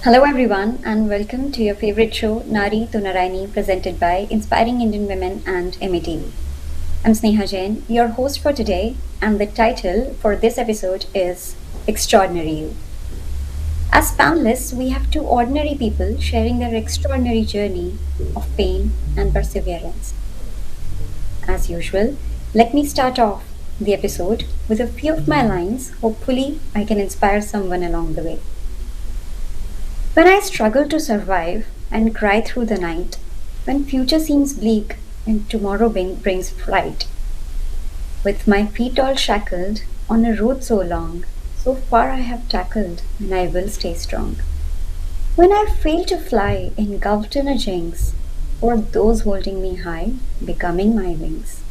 Hello, everyone, and welcome to your favorite show, Naari to Narayani, presented by Inspiring Indian Women and MATV. I'm Sneha Jain, your host for today, and the title for this episode is Extraordinary You. As panelists, we have two ordinary people sharing their extraordinary journey of pain and perseverance. As usual, let me start off the episode with a few of my lines. Hopefully, I can inspire someone along the way. When I struggle to survive and cry through the night, when future seems bleak and tomorrow brings fright, with my feet all shackled on a road so long, so far I have tackled and I will stay strong. When I fail to fly, engulfed in a jinx, or those holding me high, becoming my wings,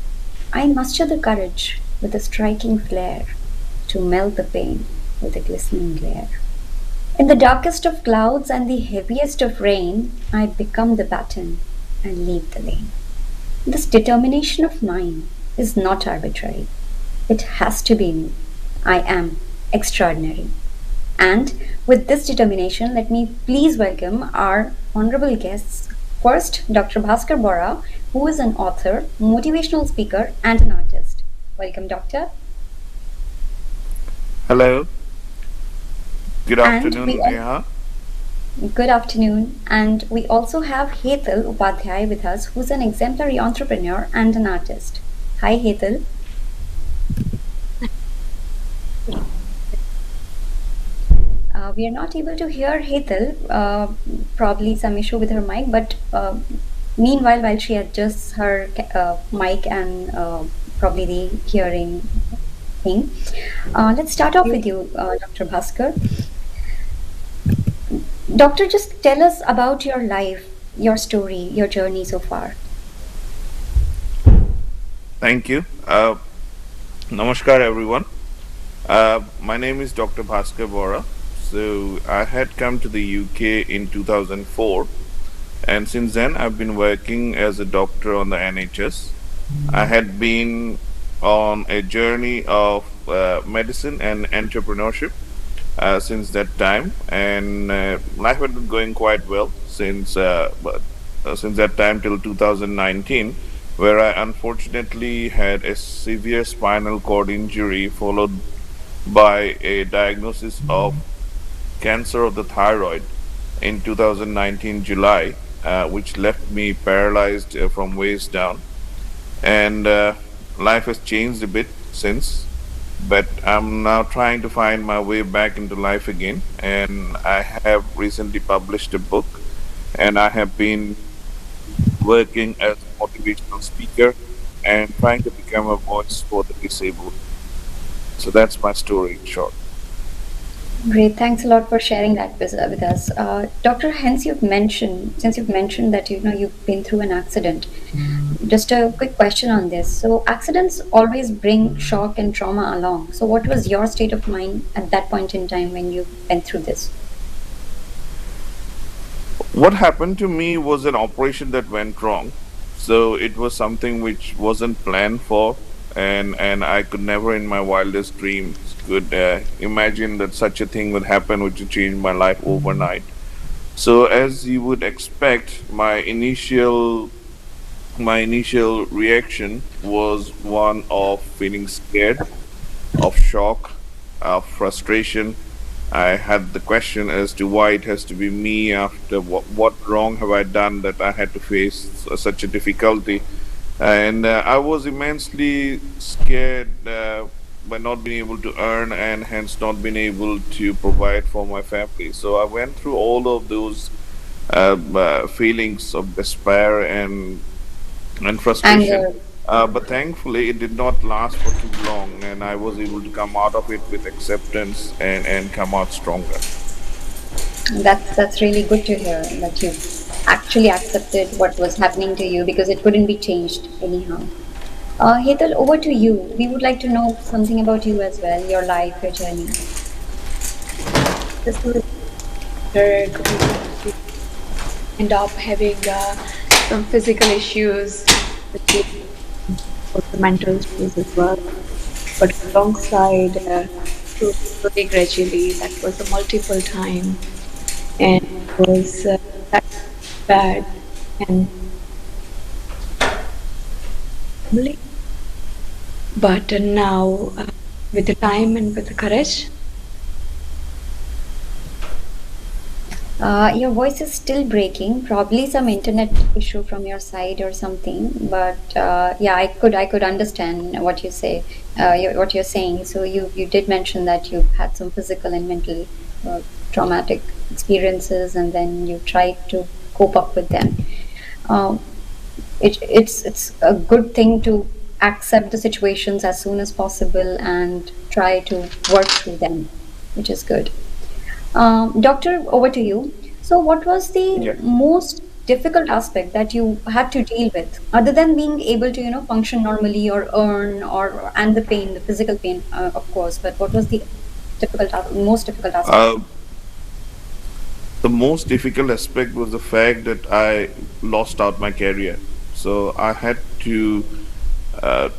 I muster the courage with a striking flare to melt the pain with a glistening glare. In the darkest of clouds and the heaviest of rain, I become the baton and leave the lane. This determination of mine is not arbitrary. It has to be me. I am extraordinary. And with this determination, let me please welcome our honorable guests. First, Dr. Bhaskar Borah, who is an author, motivational speaker, and an artist. Welcome, Doctor. Hello, good And afternoon, we Neha. Good afternoon. And we also have Hetal Upadhyay with us, who's an exemplary entrepreneur and an artist. Hi, Hetal. We are not able to hear Hetal, probably some issue with her mic, but meanwhile, while she adjusts her mic and probably the hearing thing, let's start off with you, Dr. Bhaskar. Doctor, just tell us about your life, your story, your journey so far. Thank you. Namaskar, everyone. My name is Dr. Bhaskar Borah. So, I had come to the UK in 2004, and since then, I've been working as a doctor on the NHS. I had been on a journey of medicine and entrepreneurship since that time, and life had been going quite well since that time till 2019, where I unfortunately had a severe spinal cord injury followed by a diagnosis of cancer of the thyroid in 2019 July, which left me paralyzed from waist down. And life has changed a bit since, but I'm now trying to find my way back into life again. And I have recently published a book, and I have been working as a motivational speaker and trying to become a voice for the disabled. So that's my story in short. Great, thanks a lot for sharing that with us, Doctor. Hence, since you've mentioned that you've been through an accident. Just a quick question on this. So, accidents always bring shock and trauma along. So, what was your state of mind at that point in time when you went through this? What happened to me was an operation that went wrong. So it was something which wasn't planned for, and I could never in my wildest dreams could imagine that such a thing would happen, which would change my life overnight. So as you would expect, my initial reaction was one of feeling scared, of shock, of frustration. I had the question as to why it has to be me after what wrong have I done that I had to face such a difficulty. And I was immensely scared by not being able to earn and hence not being able to provide for my family. So I went through all of those feelings of despair and frustration. Anger. But thankfully, it did not last for too long, and I was able to come out of it with acceptance and come out stronger. That's really good to hear that you actually accepted what was happening to you because it couldn't be changed anyhow. Hetal, over to you. We would like to know something about you as well, your life, your journey. This was end up having some physical issues, which is also mental issues as well. But alongside, slowly, gradually, that was a multiple time. and it was that bad and family. But now, with the time and with the courage, Your voice is still breaking. Probably some internet issue from your side or something. But yeah, I could understand what you say, what you're saying. So you did mention that you had some physical and mental traumatic experiences, and then you tried to cope up with them. Um, it's a good thing to accept the situations as soon as possible and try to work through them, which is good. Doctor, over to you. So, what was the Yeah. most difficult aspect that you had to deal with, other than being able to, function normally or earn, or and the pain, the physical pain, of course. But what was the most difficult aspect? Uh, the most difficult aspect was the fact that I lost out my career. So I had to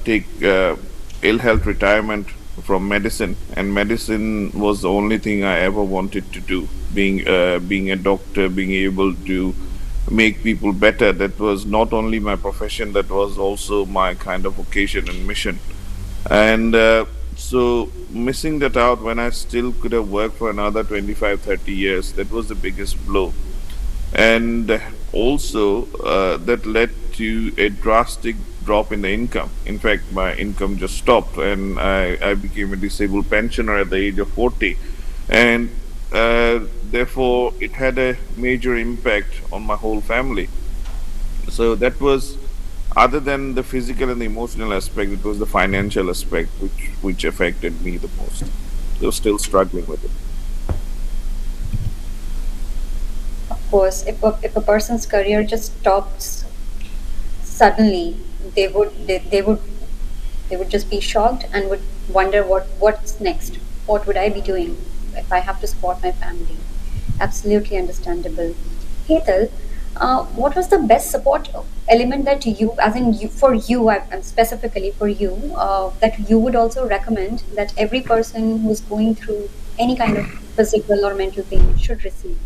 take ill health retirement from medicine, and medicine was the only thing I ever wanted to do. Being a doctor, being able to make people better, that was not only my profession, that was also my kind of vocation and mission. And so missing that out when I still could have worked for another 25, 30 years, that was the biggest blow. And also that led to a drastic drop in the income. In fact, my income just stopped, and I became a disabled pensioner at the age of 40. And therefore, it had a major impact on my whole family. So that was, other than the physical and the emotional aspect, it was the financial aspect which affected me the most. I was still struggling with it. Of course, if a person's career just stops suddenly, they would just be shocked and would wonder what's next. What would I be doing if I have to support my family? Absolutely understandable. Hetal, what was the best support element that you, as in you, for you, and specifically for you, that you would also recommend that every person who's going through any kind of physical or mental pain should receive?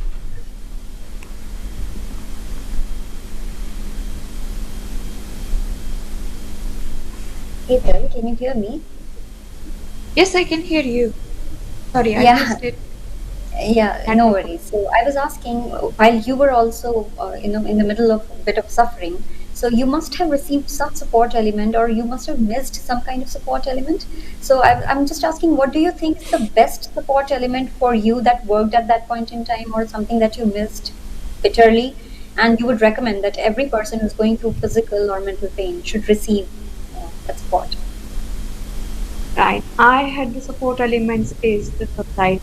Hetal, can you hear me? yes, I can hear you. Sorry, I Yeah. missed it. Yeah, no Network. worries. So I was asking, while you were also, in the middle of a bit of suffering, so you must have received some support element, or you must have missed some kind of support element. So I'm just asking, what do you think is the best support element for you that worked at that point in time, or something that you missed bitterly, and you would recommend that every person who's going through physical or mental pain should receive that support? Right. I had the support elements is the society.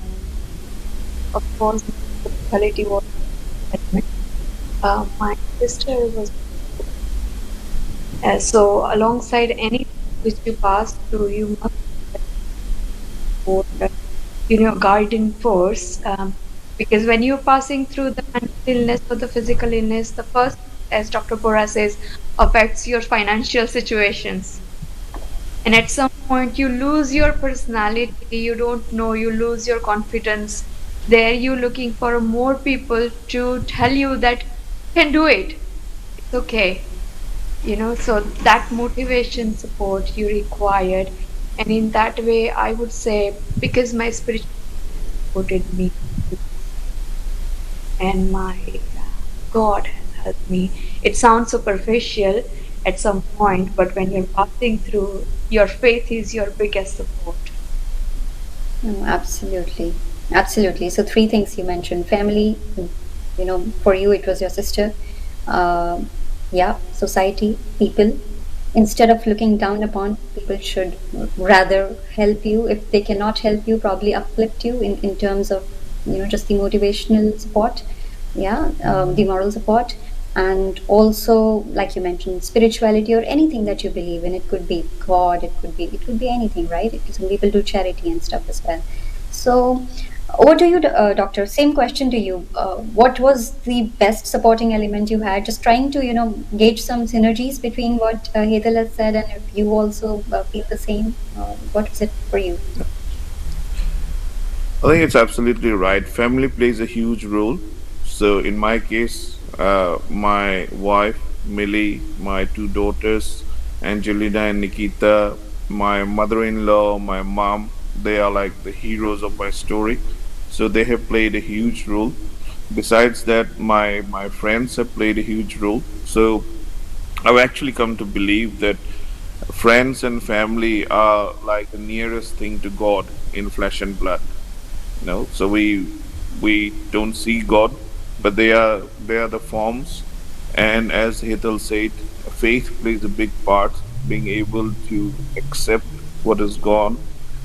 Of course, the physicality was an element. My sister was so alongside any which you pass through, you must support, guiding force. Because when you're passing through the mental illness or the physical illness, the first, as Dr. Bora says, affects your financial situations. And at some point, you lose your personality, you don't know, you lose your confidence. There, you're looking for more people to tell you that you can do it. It's okay. So that motivation support you required. And in that way, I would say, because my spiritual supported me and my God has helped me. It sounds superficial at some point, but when you're passing through, your faith is your biggest support. No, absolutely. Absolutely. So three things you mentioned: family, for you it was your sister. Um yeah, society, people. Instead of looking down upon, people should rather help you. If they cannot help you, probably uplift you in terms of, just the motivational support. Yeah, the moral support. And also, like you mentioned, spirituality or anything that you believe in. It could be God, it could be anything, right? Some people do charity and stuff as well. So over to you, doctor. Same question to you. What was the best supporting element you had? Just trying to, gauge some synergies between what Hetal has said, and if you also feel the same. What was it for you? I think it's absolutely right. Family plays a huge role. So in my case, my wife Millie, my two daughters Angelina and Nikita, my mother-in-law, my mom, they are like the heroes of my story. So they have played a huge role. Besides that, my friends have played a huge role. So I've actually come to believe that friends and family are like the nearest thing to God in flesh and blood. So we don't see God, but they are the forms. And as Hithal said, faith plays a big part, being able to accept what is gone,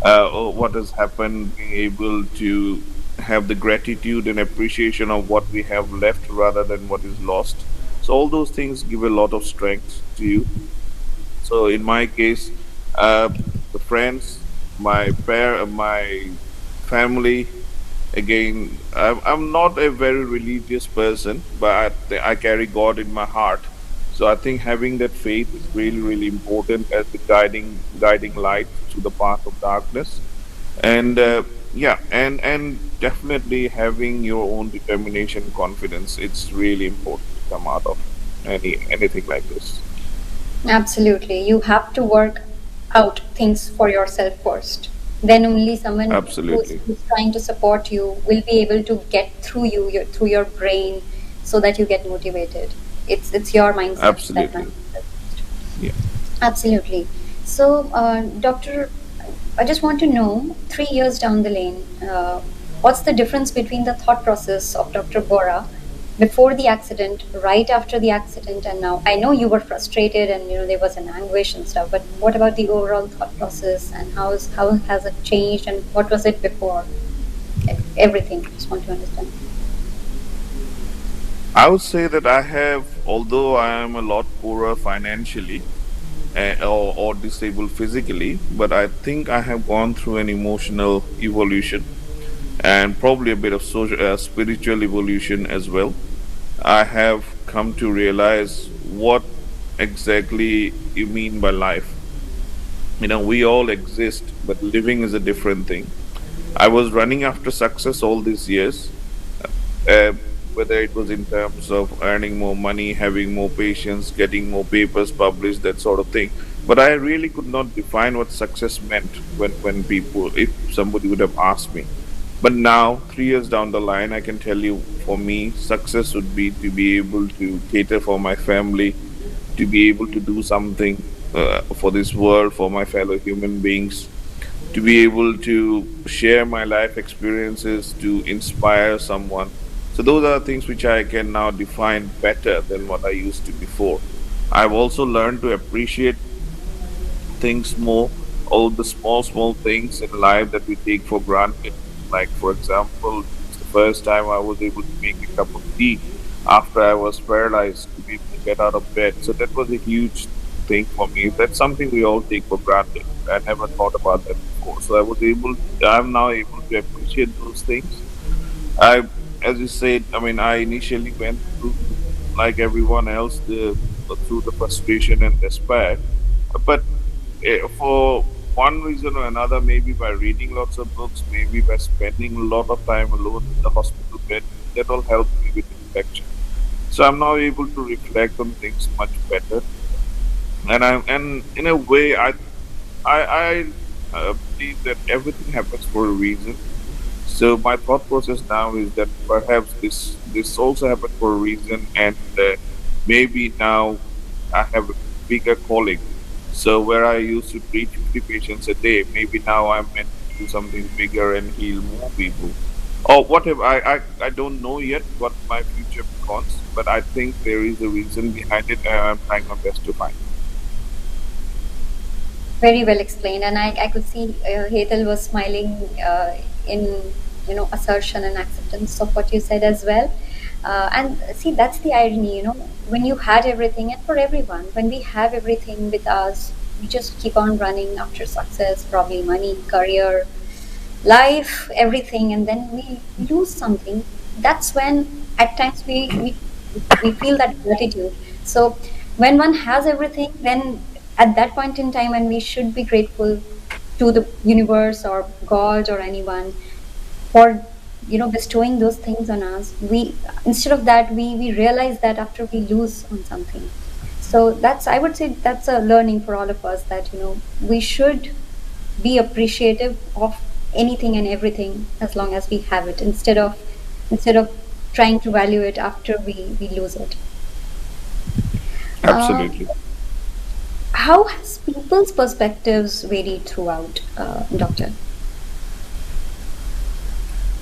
or what has happened, being able to have the gratitude and appreciation of what we have left rather than what is lost. So all those things give a lot of strength to you. So in my case, uh, the friends, my family. Again, I'm not a very religious person, but I carry God in my heart. So I think having that faith is really, really important as the guiding light through the path of darkness. And yeah, and definitely having your own determination, confidence. It's really important to come out of anything like this. Absolutely. You have to work out things for yourself first. Then only someone Absolutely, who's trying to support you will be able to get through through your brain, so that you get motivated. It's your mindset that absolutely. matters. Yeah. Absolutely. So, Doctor, I just want to know, 3 years down the lane, what's the difference between the thought process of Dr. Bora before the accident, right after the accident, and now? I know you were frustrated and there was an anguish and stuff, but what about the overall thought process, and how has it changed, and what was it before? Everything. Just want to understand. I would say that I have, although I am a lot poorer financially, or disabled physically, but I think I have gone through an emotional evolution and probably a bit of social, spiritual evolution as well. I have come to realize what exactly you mean by life. We all exist, but living is a different thing. I was running after success all these years, uh, whether it was in terms of earning more money, having more patients, getting more papers published, that sort of thing. But I really could not define what success meant if somebody would have asked me. But now, 3 years down the line, I can tell you, for me, success would be to be able to cater for my family, to be able to do something for this world, for my fellow human beings, to be able to share my life experiences, to inspire someone. So those are things which I can now define better than what I used to before. I've also learned to appreciate things more, all the small things in life that we take for granted. Like, for example, it's the first time I was able to make a cup of tea after I was paralyzed, to be able to get out of bed. So that was a huge thing for me. That's something we all take for granted. I never thought about that before. So I'm now able to appreciate those things. I, as you said, I mean, I initially went through, like everyone else, through the frustration and despair. But for one reason or another, maybe by reading lots of books, maybe by spending a lot of time alone in the hospital bed, that all helped me with infection. So I'm now able to reflect on things much better, and in a way, I believe that everything happens for a reason. So my thought process now is that perhaps this also happened for a reason, and maybe now I have a bigger calling. So where I used to treat 50 patients a day, maybe now I'm meant to do something bigger and heal more people. Or whatever. I don't know yet what my future becomes, but I think there is a reason behind it, and I'm trying my best to find. Very well explained, and I could see Hetal was smiling in assertion and acceptance of what you said as well. And see, that's the irony, when you had everything, and for everyone, when we have everything with us, we just keep on running after success, probably money, career, life, everything, and then we lose something. That's when at times we feel that gratitude. So when one has everything, then at that point in time when we should be grateful to the universe or God or anyone for bestowing those things on us, we instead of that we realize that after we lose on something. So that's, I would say, that's a learning for all of us, that we should be appreciative of anything and everything as long as we have it, instead of trying to value it after we lose it. um, Absolutely. how has people's perspectives varied throughout, doctor?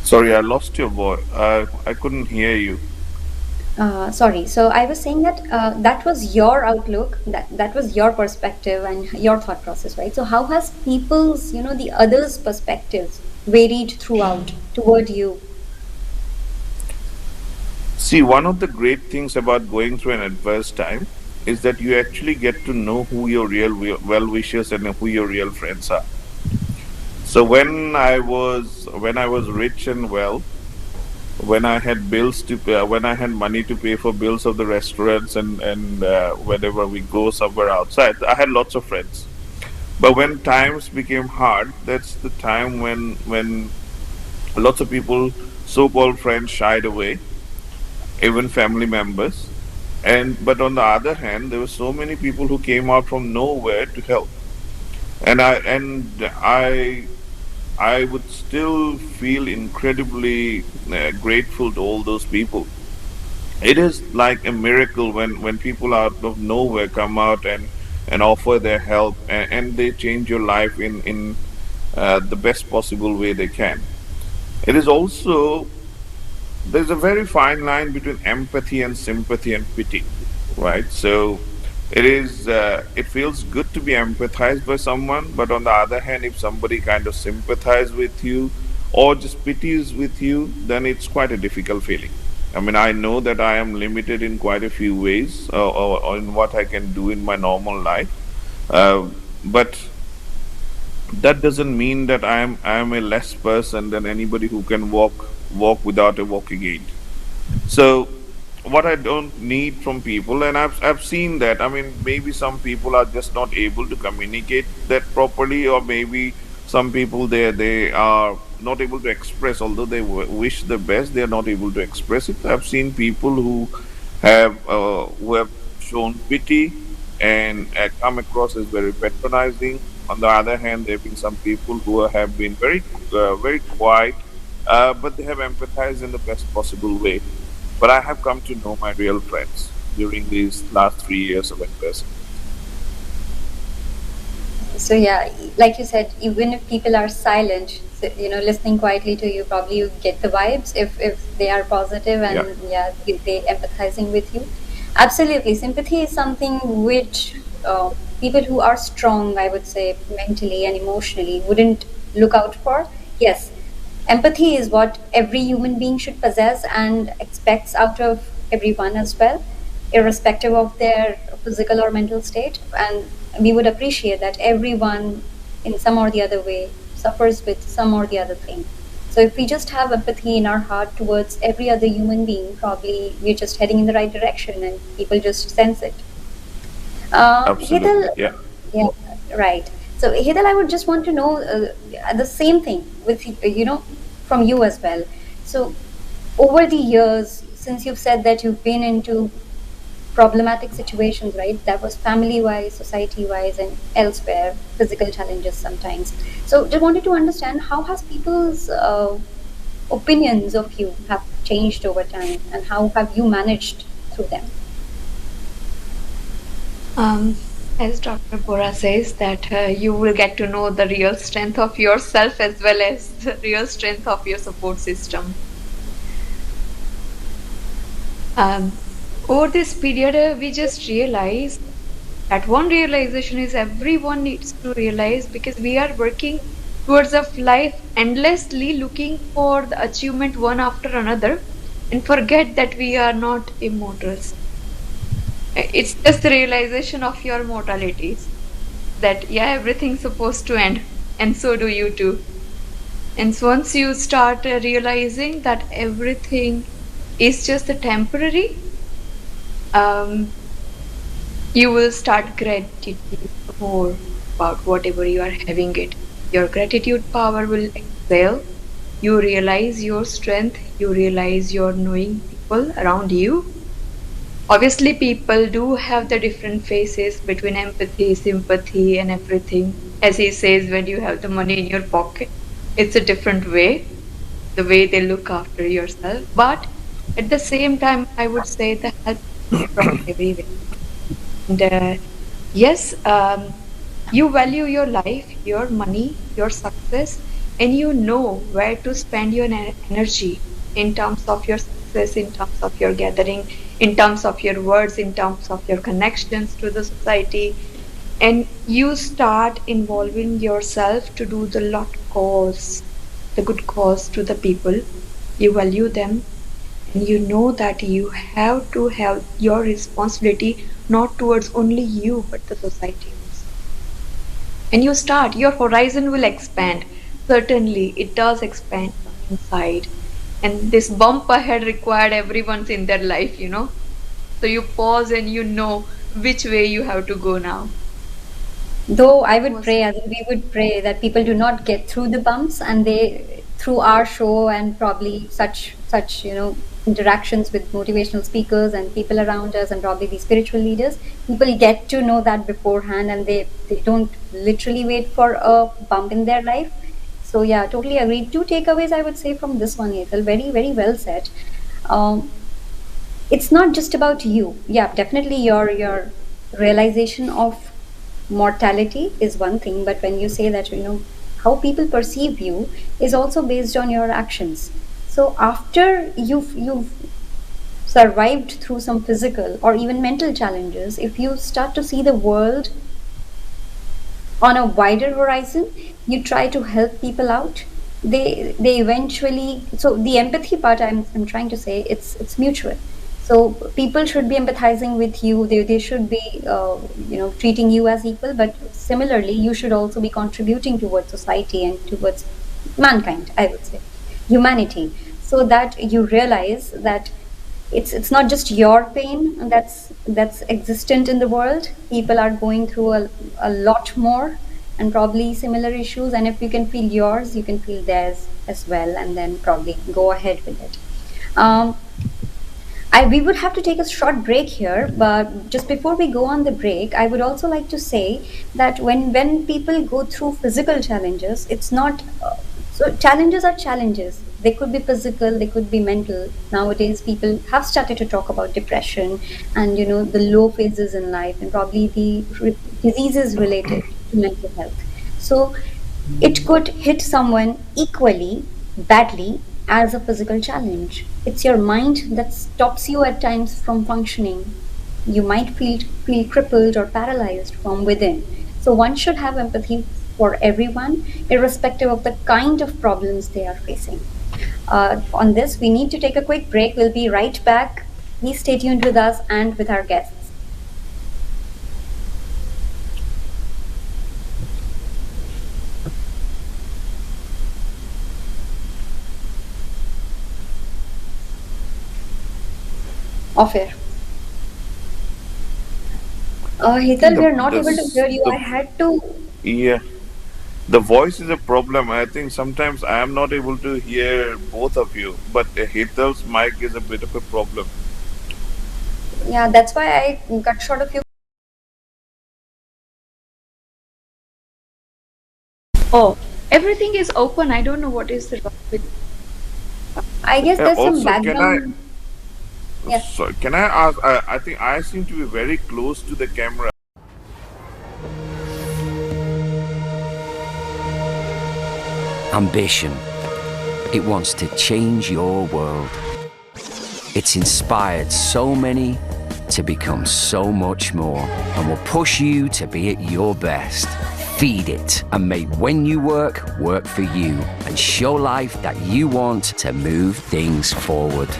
Sorry, I lost your voice. I couldn't hear you. Sorry. So I was saying that that was your outlook, that was your perspective and your thought process, right? So how has people's, the others' perspectives varied throughout toward you? See, one of the great things about going through an adverse time is that you actually get to know who your real well wishers and who your real friends are. So when I was rich and well, when I had bills to pay, when I had money to pay for bills of the restaurants and whenever we go somewhere outside, I had lots of friends. But when times became hard, that's the time when lots of people, so-called friends, shied away, even family members. And but on the other hand, there were so many people who came out from nowhere to help. And I would still feel incredibly grateful to all those people. It is like a miracle when people out of nowhere come out and offer their help, and they change your life in the best possible way they can. It is also, there's a very fine line between empathy and sympathy and pity, right? So it feels good to be empathized by someone, but on the other hand, if somebody kind of sympathizes with you or just pities with you, then it's quite a difficult feeling. I mean, I know that I am limited in quite a few ways, or in what I can do in my normal life, but that doesn't mean that I am a less person than anybody who can walk without a walking aid. So what I don't need from people, and I've seen that. I mean, maybe some people are just not able to communicate that properly, or maybe some people they are not able to express, although they wish the best, they are not able to express it. I've seen people who have shown pity and come across as very patronizing. On the other hand, there have been some people who have been very quiet, but they have empathized in the best possible way. But I have come to know my real friends during these last 3 years of adversity. So yeah, like you said, even if people are silent, so, listening quietly to you, probably you get the vibes if they are positive Yeah, and yeah, they empathizing with you. Absolutely, sympathy is something which people who are strong, I would say, mentally and emotionally, wouldn't look out for. Yes, empathy is what every human being should possess and expects out of everyone as well, irrespective of their physical or mental state. And we would appreciate that everyone, in some or the other way, suffers with some or the other thing. So if we just have empathy in our heart towards every other human being, probably we're just heading in the right direction and people just sense it. Hidal, absolutely. Yeah. yeah, right. So Hidal, I would just want to know the same thing with from you as well. So over the years, since you've said that you've been into problematic situations, right? That was family wise, society wise, and elsewhere, physical challenges sometimes. So just wanted to understand, how has people's opinions of you have changed over time, and how have you managed through them? Um, as Dr. Bora says, that you will get to know the real strength of yourself as well as the real strength of your support system. Over this period, we just realized that one realization is everyone needs to realize, because we are working towards a life endlessly looking for the achievement one after another, and forget that we are not immortals. It's just the realization of your mortalities, that yeah, everything's supposed to end, and so do you too. And so once you start realizing that everything is just a temporary, um, you will start gratitude more about whatever you are having it. Your gratitude power will excel, You realize your strength, you realize your knowing people around you. Obviously, people do have the different phases between empathy, sympathy, and everything. As he says, when you have the money in your pocket, it's a different way, the way they look after yourself. But at the same time, I would say the help comes from everywhere. And yes, you value your life, your money, your success, and you know where to spend your energy in terms of your success, in terms of your gathering, in terms of your words, in terms of your connections to the society. And you start involving yourself to do the lot cause, the good cause to the people. You value them, and you know that you have to have your responsibility not towards only you but the society also. And you start, your horizon will expand. Certainly it does expand from inside, and this bump ahead required everyone's in their life. So you pause and you know which way you have to go now. Though I would Was pray, I think we would pray that people do not get through the bumps, and they, through our show and probably such interactions with motivational speakers and people around us, and probably the spiritual leaders, people get to know that beforehand, and they don't literally wait for a bump in their life. So yeah, totally agree. Two takeaways I would say from this one, Ethel. Very, very well said. Um, it's not just about you. Yeah, definitely your realization of mortality is one thing, but when you say that how people perceive you is also based on your actions. So after you've survived through some physical or even mental challenges, if you start to see the world on a wider horizon, you try to help people out. They eventually, so the empathy part, I'm trying to say, it's mutual. So people should be empathizing with you, they should be treating you as equal, but similarly you should also be contributing towards society and towards mankind, I would say, humanity, so that you realize that it's not just your pain that's existent in the world. People are going through a lot more and probably similar issues, and if you can feel yours, you can feel theirs as well, and then probably go ahead with it. We would have to take a short break here, but just before we go on the break, I would also like to say that when people go through physical challenges, it's not so challenges are challenges. They could be physical, they could be mental. Nowadays, people have started to talk about depression and the low phases in life, and probably the diseases related to mental health. So it could hit someone equally badly as a physical challenge. It's your mind that stops you at times from functioning. You might feel crippled or paralyzed from within. So one should have empathy for everyone, irrespective of the kind of problems they are facing. On this, we need to take a quick break. We'll be right back. Please stay tuned with us and with our guests. Off air. Hetal, we are not able to hear you. I had to. Yeah, the voice is a problem. I think sometimes I am not able to hear both of you, but Hithal's mic is a bit of a problem. Yeah, that's why I cut short of you. Oh, everything is open. I don't know what is wrong with. I guess there's some Also, background. Yes. can I ask? I think I seem to be very close to the camera. Ambition. It wants to change your world. It's inspired so many to become so much more, and will push you to be at your best. Feed it and make when you work, work for you, and show life that you want to move things forward.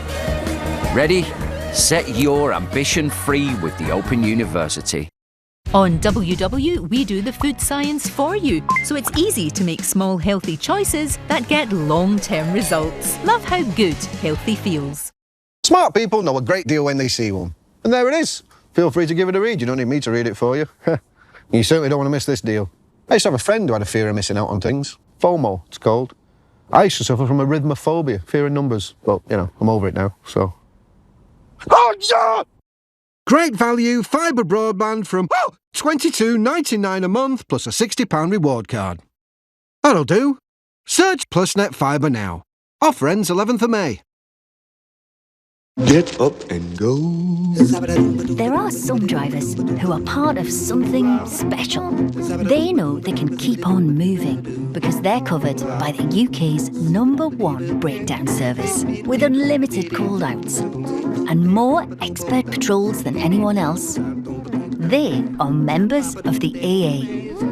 Ready? Set your ambition free with the Open University. On WW, we do the food science for you, so it's easy to make small healthy choices that get long-term results. Love how good healthy feels. Smart people know a great deal when they see one. And there it is. Feel free to give it a read. You don't need me to read it for you. You certainly don't want to miss this deal. I used to have a friend who had a fear of missing out on things. FOMO, it's called. I used to suffer from arithmophobia, fear of numbers, but, you know, I'm over it now, so... Oh, yeah! Great value fibre broadband from £22.99 a month plus a £60 reward card. That'll do. Search PlusNet Fibre now. Offer ends 11th of May. Get up and go. There are some drivers who are part of something special. They know they can keep on moving because they're covered by the UK's #1 breakdown service with unlimited call-outs and more expert patrols than anyone else. They are members of the AA.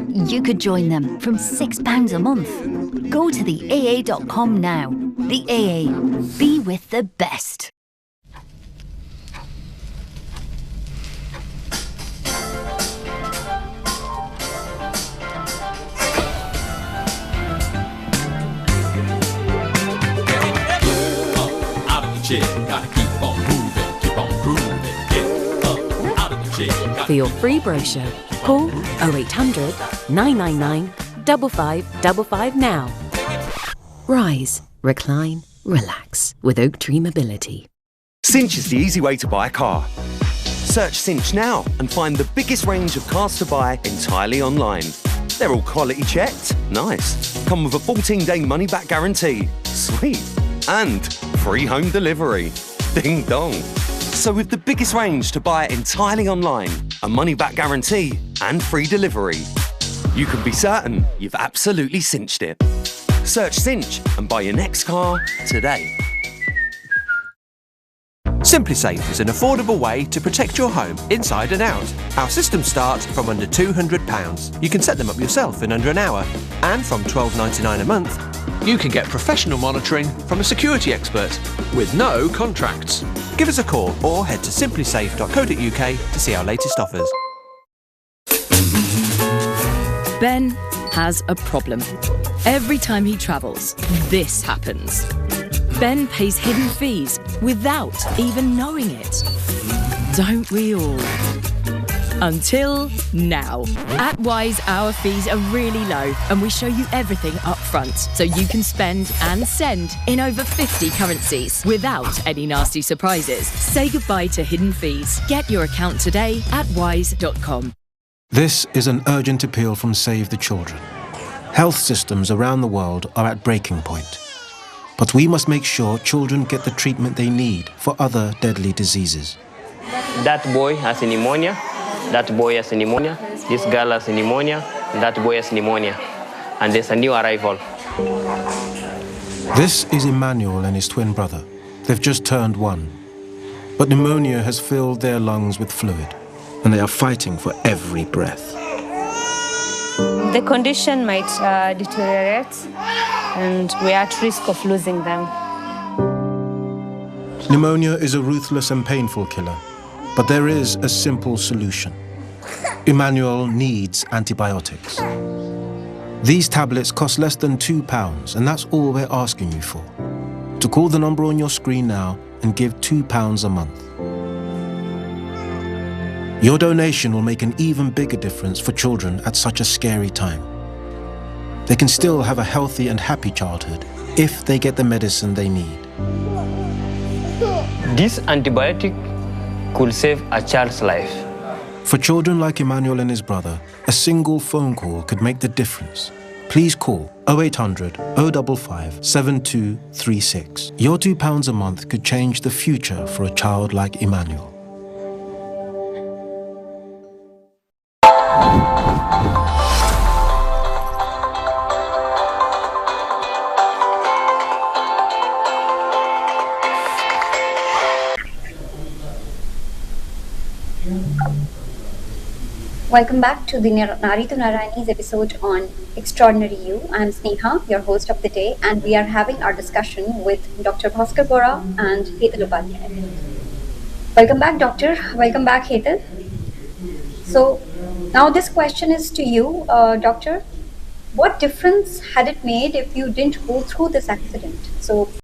You could join them from £6 a month. Go to the AA.com now. The AA. Be with the best. Gotta keep on moving, keep on grooving. Get up out of the chair. For your free brochure, call 0800 999 5555 now. Rise, recline, relax with Oak Tree Mobility. Cinch is the easy way to buy a car. Search Cinch now and find the biggest range of cars to buy entirely online. They're all quality checked. Nice. Come with a 14-day money-back guarantee. Sweet. And free home delivery. Ding dong. So with the biggest range to buy entirely online, a money-back guarantee and free delivery, you can be certain you've absolutely cinched it. Search Cinch and buy your next car today. SimplySafe is an affordable way to protect your home inside and out. Our systems start from under £200. You can set them up yourself in under an hour. And from £12.99 a month, you can get professional monitoring from a security expert with no contracts. Give us a call or head to simplysafe.co.uk to see our latest offers. Ben has a problem. Every time he travels, this happens. Ben pays hidden fees without even knowing it. Don't we all? Until now. At Wise, our fees are really low and we show you everything up front so you can spend and send in over 50 currencies without any nasty surprises. Say goodbye to hidden fees. Get your account today at wise.com. This is an urgent appeal from Save the Children. Health systems around the world are at breaking point. But we must make sure children get the treatment they need for other deadly diseases. That boy has pneumonia, that boy has pneumonia, this girl has pneumonia, that boy has pneumonia. And there's a new arrival. This is Emmanuel and his twin brother. They've just turned 1. But pneumonia has filled their lungs with fluid, and they are fighting for every breath. The condition might deteriorate, and we are at risk of losing them. Pneumonia is a ruthless and painful killer, but there is a simple solution. Emmanuel needs antibiotics. These tablets cost less than £2, and that's all we're asking you for. To call the number on your screen now and give £2 a month. Your donation will make an even bigger difference for children at such a scary time. They can still have a healthy and happy childhood if they get the medicine they need. This antibiotic could save a child's life. For children like Emmanuel and his brother, a single phone call could make the difference. Please call 0800 055 7236. Your £2 a month could change the future for a child like Emmanuel. Welcome back to the Naari to Narayani's episode on Extraordinary You. I'm Sneha, your host of the day, and we are having our discussion with Dr. Bhaskar Borah and Hetal Upadhyay. Welcome back, Doctor. Welcome back, Hetal. So, now this question is to you, Doctor. What difference had it made if you didn't go through this accident? So,